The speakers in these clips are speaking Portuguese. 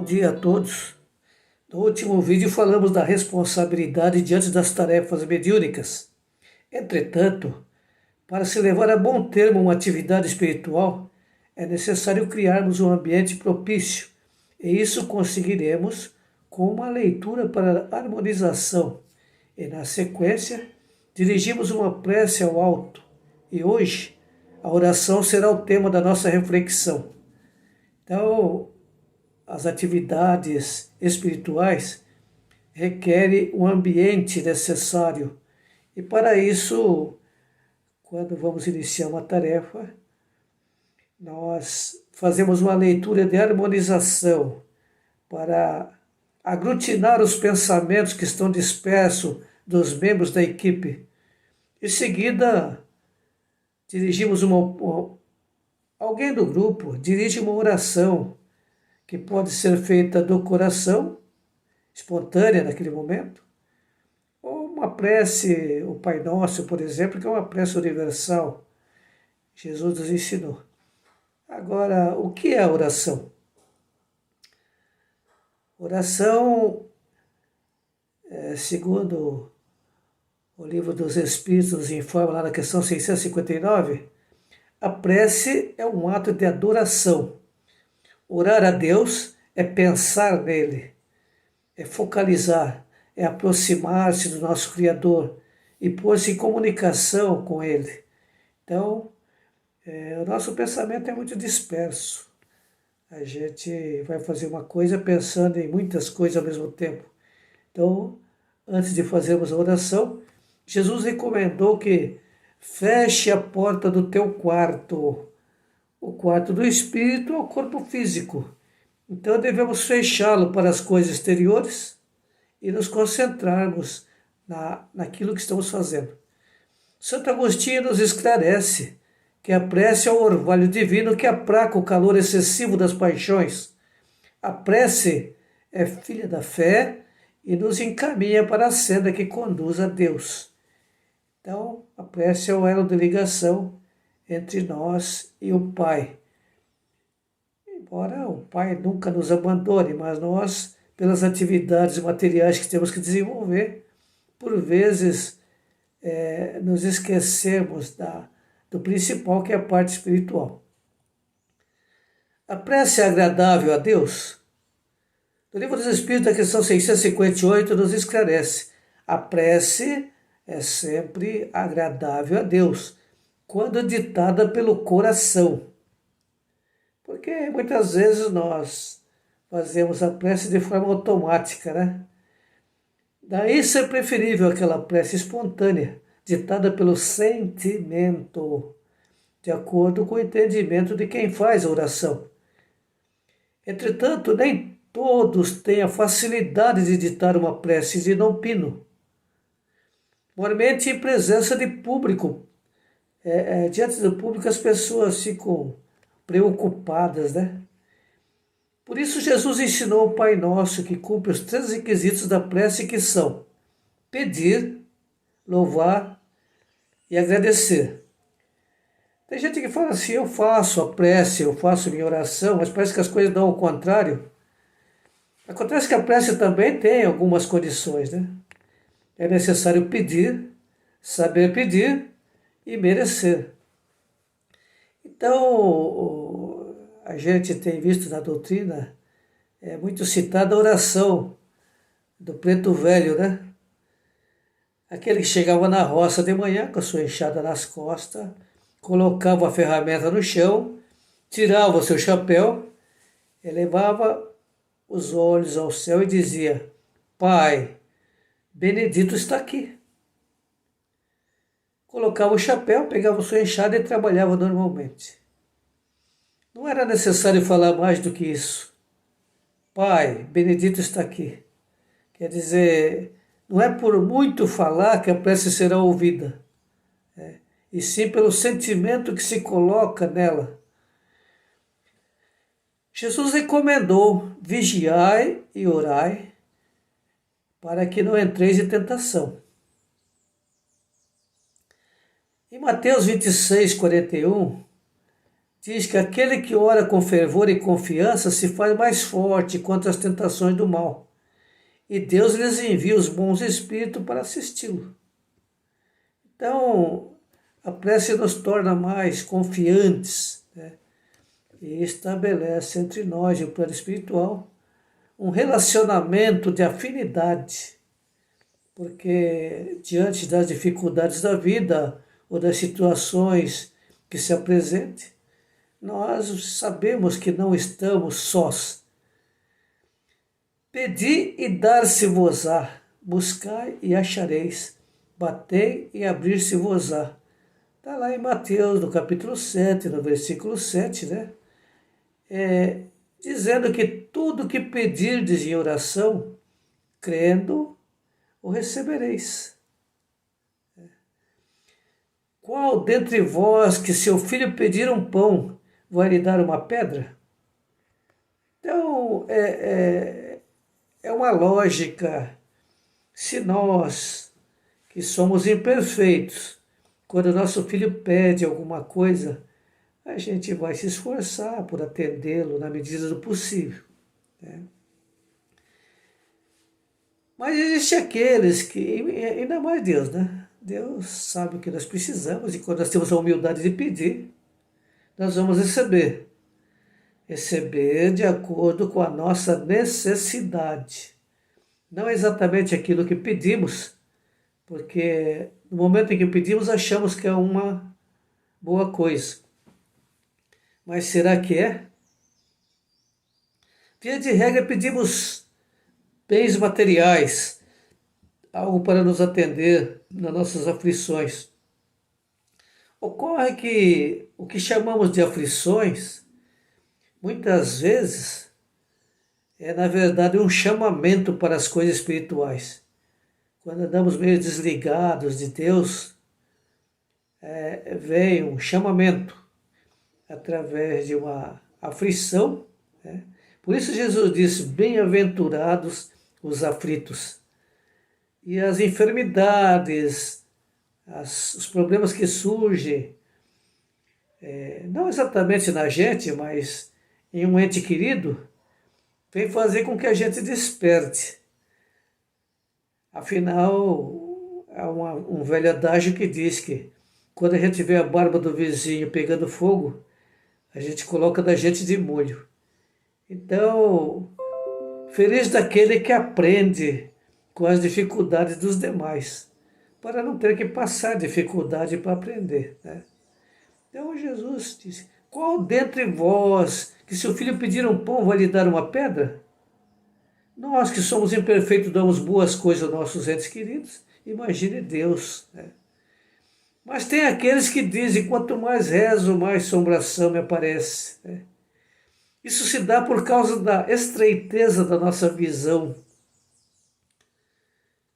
dia a todos. No último vídeo falamos da responsabilidade diante das tarefas mediúnicas. Entretanto, para se levar a bom termo uma atividade espiritual, é necessário criarmos um ambiente propício, e isso conseguiremos com uma leitura para harmonização. E na sequência, dirigimos uma prece ao alto. E hoje, a oração será o tema da nossa reflexão. Então, as atividades espirituais requerem um ambiente necessário. E para isso, quando vamos iniciar uma tarefa, nós fazemos uma leitura de harmonização para aglutinar os pensamentos que estão dispersos dos membros da equipe. Em seguida, dirigimos alguém do grupo dirige uma oração que pode ser feita do coração, espontânea naquele momento, ou uma prece, o Pai Nosso, por exemplo, que é uma prece universal. Jesus nos ensinou. Agora, o que é a oração? Oração, segundo o Livro dos Espíritos nos informa lá na questão 659, a prece é um ato de adoração. Orar a Deus é pensar nele, é focalizar, é aproximar-se do nosso Criador e pôr-se em comunicação com Ele. Então, o nosso pensamento é muito disperso. A gente vai fazer uma coisa pensando em muitas coisas ao mesmo tempo. Então, antes de fazermos a oração, Jesus recomendou que feche a porta do teu quarto. O quarto do espírito é o corpo físico. Então devemos fechá-lo para as coisas exteriores e nos concentrarmos naquilo que estamos fazendo. Santo Agostinho nos esclarece que a prece é o orvalho divino que aplaca o calor excessivo das paixões. A prece é filha da fé e nos encaminha para a senda que conduz a Deus. Então, a prece é o elo de ligação entre nós e o Pai. Embora o Pai nunca nos abandone, mas nós, pelas atividades materiais que temos que desenvolver, por vezes nos esquecemos do principal, que é a parte espiritual. A prece é agradável a Deus? No Livro dos Espíritos, a questão 658, nos esclarece: a prece é sempre agradável a Deus, quando ditada pelo coração. Porque muitas vezes nós fazemos a prece de forma automática, né? Daí ser preferível aquela prece espontânea, ditada pelo sentimento, de acordo com o entendimento de quem faz a oração. Entretanto, nem todos têm a facilidade de ditar uma prece de não pino. Normalmente, em presença de público, diante do público, as pessoas ficam preocupadas, né? Por isso, Jesus ensinou o Pai Nosso, que cumpre os 3 requisitos da prece, que são pedir, louvar e agradecer. Tem gente que fala assim: eu faço a prece, eu faço minha oração, mas parece que as coisas dão ao contrário. Acontece que a prece também tem algumas condições, né? É necessário pedir, saber pedir e merecer. Então, a gente tem visto na doutrina muito citada a oração do preto velho, né? Aquele que chegava na roça de manhã com a sua enxada nas costas, colocava a ferramenta no chão, tirava o seu chapéu, elevava os olhos ao céu e dizia: Pai, Benedito está aqui. Colocava o chapéu, pegava sua enxada e trabalhava normalmente. Não era necessário falar mais do que isso. Pai, Benedito está aqui. Quer dizer, não é por muito falar que a prece será ouvida, e sim pelo sentimento que se coloca nela. Jesus recomendou: vigiai e orai, para que não entreis em tentação. Em Mateus 26, 41, diz que aquele que ora com fervor e confiança se faz mais forte contra as tentações do mal. E Deus lhes envia os bons espíritos para assisti-lo. Então, a prece nos torna mais confiantes, né? E estabelece entre nós, no plano espiritual, um relacionamento de afinidade, porque diante das dificuldades da vida ou das situações que se apresentem, nós sabemos que não estamos sós. Pedi e dar-se-vos-á, buscai e achareis, batei e abrir-se-vos-á. Está lá em Mateus, no capítulo 7, no versículo 7, né? Dizendo que tudo que pedirdes em oração, crendo, o recebereis. Qual dentre vós que seu filho pedir um pão, vai lhe dar uma pedra? Então, é uma lógica. Se nós, que somos imperfeitos, quando nosso filho pede alguma coisa, a gente vai se esforçar por atendê-lo na medida do possível, né? Mas existem aqueles que, ainda mais Deus, né? Deus sabe o que nós precisamos e quando nós temos a humildade de pedir, nós vamos receber. Receber de acordo com a nossa necessidade. Não exatamente aquilo que pedimos, porque no momento em que pedimos achamos que é uma boa coisa. Mas será que é? Via de regra pedimos bens materiais, algo para nos atender nas nossas aflições. Ocorre que o que chamamos de aflições, muitas vezes, é na verdade um chamamento para as coisas espirituais. Quando andamos meio desligados de Deus, vem um chamamento através de uma aflição, né? Por isso Jesus disse, bem-aventurados os aflitos. E as enfermidades, os problemas que surgem, não exatamente na gente, mas em um ente querido, vem fazer com que a gente desperte. Afinal, há um velho adágio que diz que quando a gente vê a barba do vizinho pegando fogo, a gente coloca da gente de molho. Então, feliz daquele que aprende com as dificuldades dos demais, para não ter que passar dificuldade para aprender, né? Então Jesus disse, qual dentre vós, que se o filho pedir um pão, vai lhe dar uma pedra? Nós que somos imperfeitos, damos boas coisas aos nossos entes queridos, imagine Deus, né? Mas tem aqueles que dizem, quanto mais rezo, mais assombração me aparece, né? Isso se dá por causa da estreiteza da nossa visão.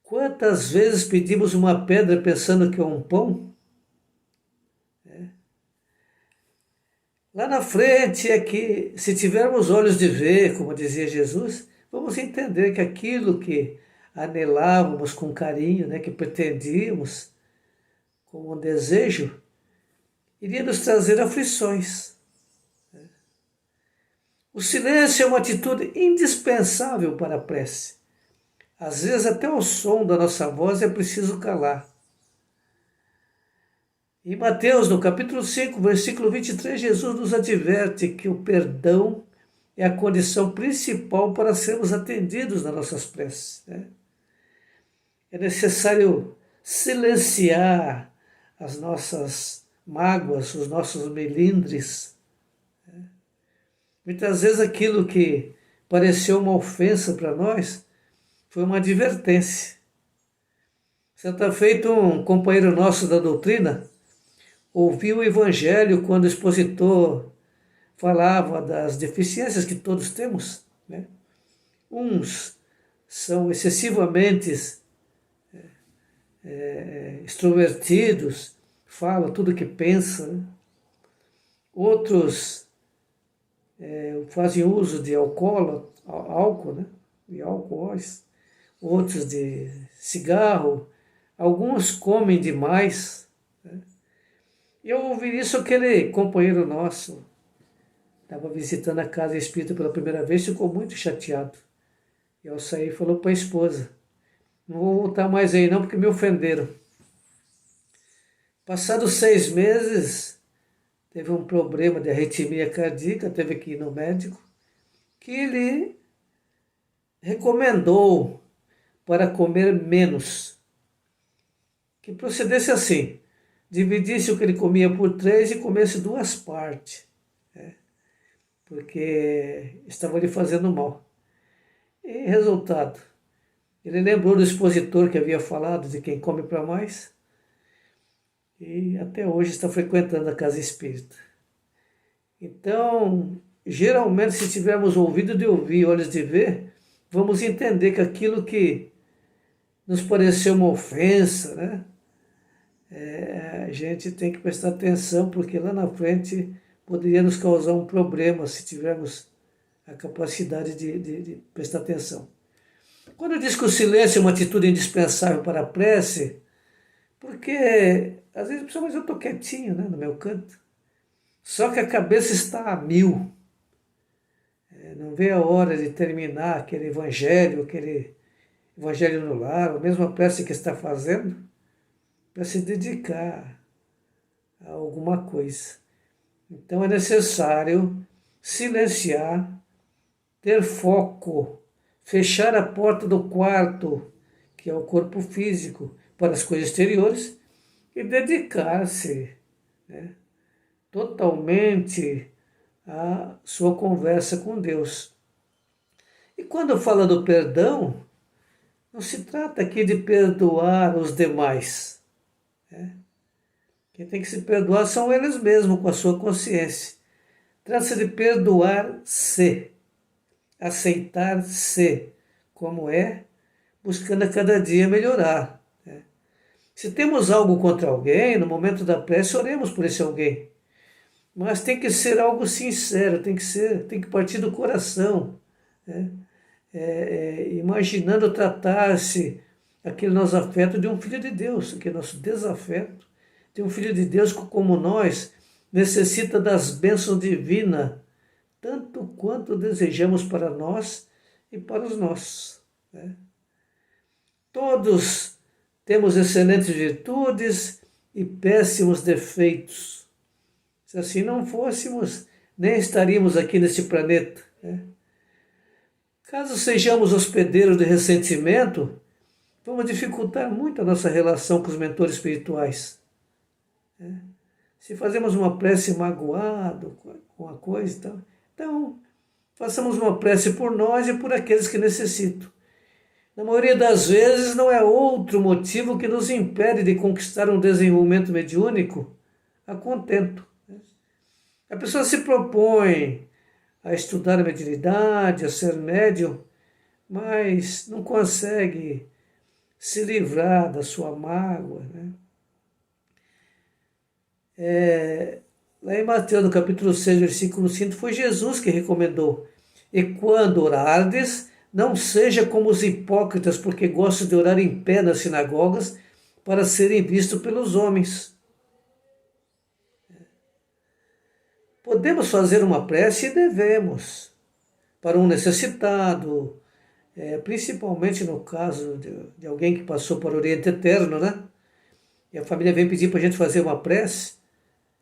Quantas vezes pedimos uma pedra pensando que é um pão? Lá na frente é que, se tivermos olhos de ver, como dizia Jesus, vamos entender que aquilo que anelávamos com carinho, né, que pretendíamos com um desejo, iria nos trazer aflições. O silêncio é uma atitude indispensável para a prece. Às vezes até o som da nossa voz é preciso calar. Em Mateus, no capítulo 5, versículo 23, Jesus nos adverte que o perdão é a condição principal para sermos atendidos nas nossas preces, né? É necessário silenciar as nossas mágoas, os nossos melindres, né? Muitas vezes aquilo que pareceu uma ofensa para nós foi uma advertência. Certa feita, um companheiro nosso da doutrina ouviu o Evangelho quando o expositor falava das deficiências que todos temos, né? Uns são excessivamente extrovertidos, falam tudo o que pensam, né? Outros fazem uso de álcool, né? De álcoóis, outros de cigarro, alguns comem demais, né? E eu ouvi isso aquele companheiro nosso Estava visitando a casa espírita pela primeira vez, ficou muito chateado. E ao sair falou para a esposa, não vou voltar mais aí não, porque me ofenderam. Passados 6 meses, teve um problema de arritmia cardíaca, teve que ir no médico, que ele recomendou para comer menos. Que procedesse assim, dividisse o que ele comia por 3 e comesse 2 partes, né? Porque estava lhe fazendo mal. E resultado, ele lembrou do expositor que havia falado de quem come para mais e até hoje está frequentando a casa espírita. Então, geralmente, se tivermos ouvido de ouvir e olhos de ver, vamos entender que aquilo que nos pareceu uma ofensa, né? A gente tem que prestar atenção, porque lá na frente poderia nos causar um problema se tivermos a capacidade de prestar atenção. Quando eu diz que o silêncio é uma atitude indispensável para a prece, porque às vezes a pessoa, mas eu estou quietinho, né, no meu canto. Só que a cabeça está a mil. Não vê a hora de terminar aquele evangelho no lar, ou mesmo a prece que está fazendo, para se dedicar a alguma coisa. Então é necessário silenciar, ter foco, fechar a porta do quarto, que é o corpo físico, para as coisas exteriores, e dedicar-se, né, totalmente à sua conversa com Deus. E quando fala do perdão, não se trata aqui de perdoar os demais, né? Quem tem que se perdoar são eles mesmos, com a sua consciência. Trata-se de perdoar-se, aceitar-se como é, buscando a cada dia melhorar, né? Se temos algo contra alguém, no momento da prece, oremos por esse alguém. Mas tem que ser algo sincero, tem que partir do coração, né? Imaginando tratar-se aquele nosso afeto de um filho de Deus, aquele nosso desafeto de um filho de Deus que, como nós, necessita das bênçãos divinas, tanto quanto desejamos para nós e para os nossos, né? Todos temos excelentes virtudes e péssimos defeitos. Se assim não fôssemos, nem estaríamos aqui neste planeta, né? Caso sejamos hospedeiros de ressentimento, vamos dificultar muito a nossa relação com os mentores espirituais, né? Se fazemos uma prece magoado com a coisa, então façamos uma prece por nós e por aqueles que necessitam. Na maioria das vezes não é outro motivo que nos impede de conquistar um desenvolvimento mediúnico a contento. A pessoa se propõe a estudar a mediunidade, a ser médium, mas não consegue se livrar da sua mágoa, né? Lá em Mateus, no capítulo 6, versículo 5, foi Jesus que recomendou: e quando orardes, não seja como os hipócritas, porque gostam de orar em pé nas sinagogas para serem vistos pelos homens. Podemos fazer uma prece e devemos, para um necessitado, principalmente no caso de alguém que passou para o Oriente Eterno, né? E a família vem pedir para a gente fazer uma prece.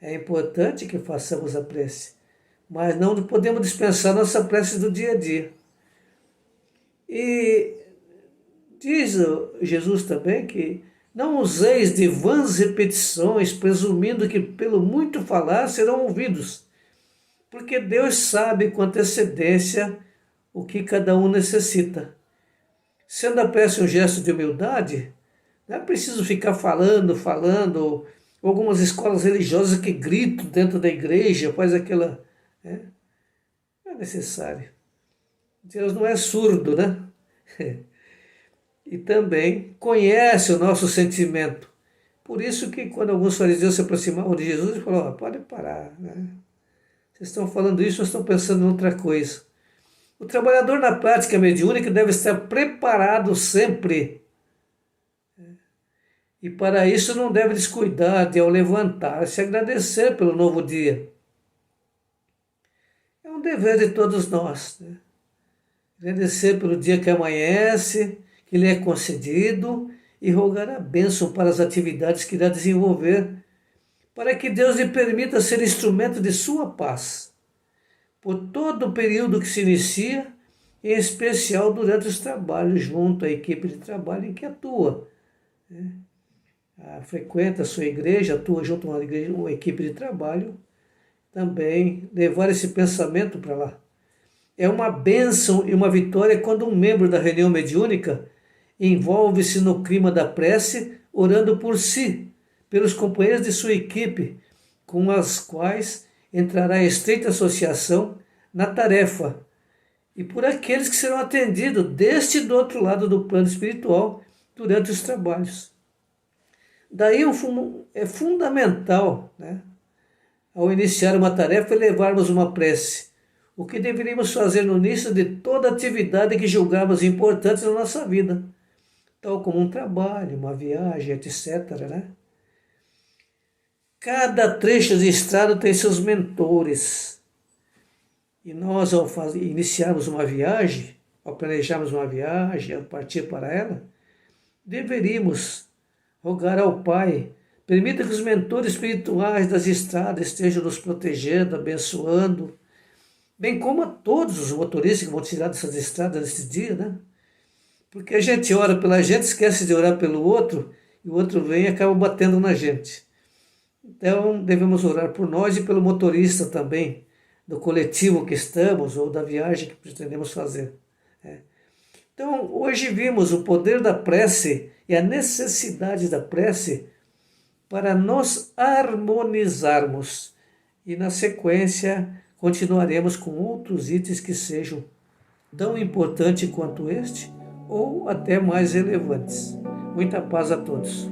É importante que façamos a prece, mas não podemos dispensar nossa prece do dia a dia. E diz Jesus também que não useis de vãs repetições, presumindo que pelo muito falar serão ouvidos, porque Deus sabe com antecedência o que cada um necessita. Sendo a prece um gesto de humildade, não é preciso ficar falando. Algumas escolas religiosas que gritam dentro da igreja, faz aquela... Não é necessário. Deus não é surdo, né? E também conhece o nosso sentimento. Por isso que quando alguns fariseus se aproximavam de Jesus, ele falou: pode parar, né? Vocês estão falando isso, ou estão pensando em outra coisa. O trabalhador na prática mediúnica deve estar preparado sempre. E para isso não deve descuidar de, ao levantar-se, agradecer pelo novo dia. um dever de todos nós, né? Agradecer pelo dia que amanhece, que lhe é concedido, e rogar a bênção para as atividades que irá desenvolver, para que Deus lhe permita ser instrumento de sua paz, por todo o período que se inicia, em especial durante os trabalhos junto à equipe de trabalho em que atua, né? Frequenta a sua igreja, atua junto a uma equipe de trabalho, também levar esse pensamento para lá. É uma bênção e uma vitória quando um membro da reunião mediúnica envolve-se no clima da prece, orando por si, pelos companheiros de sua equipe, com as quais entrará em estreita associação na tarefa, e por aqueles que serão atendidos deste e do outro lado do plano espiritual durante os trabalhos. Daí é fundamental, né, ao iniciar uma tarefa, elevarmos uma prece, o que deveríamos fazer no início de toda atividade que julgarmos importante na nossa vida, tal como um trabalho, uma viagem, etc., né? Cada trecho de estrada tem seus mentores. E nós, ao iniciarmos uma viagem, ao planejarmos uma viagem, ao partir para ela, deveríamos rogar ao Pai, permita que os mentores espirituais das estradas estejam nos protegendo, abençoando, bem como a todos os motoristas que vão tirar dessas estradas nesse dia, né? Porque a gente ora pela gente, esquece de orar pelo outro, e o outro vem e acaba batendo na gente. Então, devemos orar por nós e pelo motorista também, do coletivo que estamos ou da viagem que pretendemos fazer, né? Então, hoje vimos o poder da prece e a necessidade da prece para nos harmonizarmos. E, na sequência, continuaremos com outros itens que sejam tão importantes quanto este ou até mais relevantes. Muita paz a todos.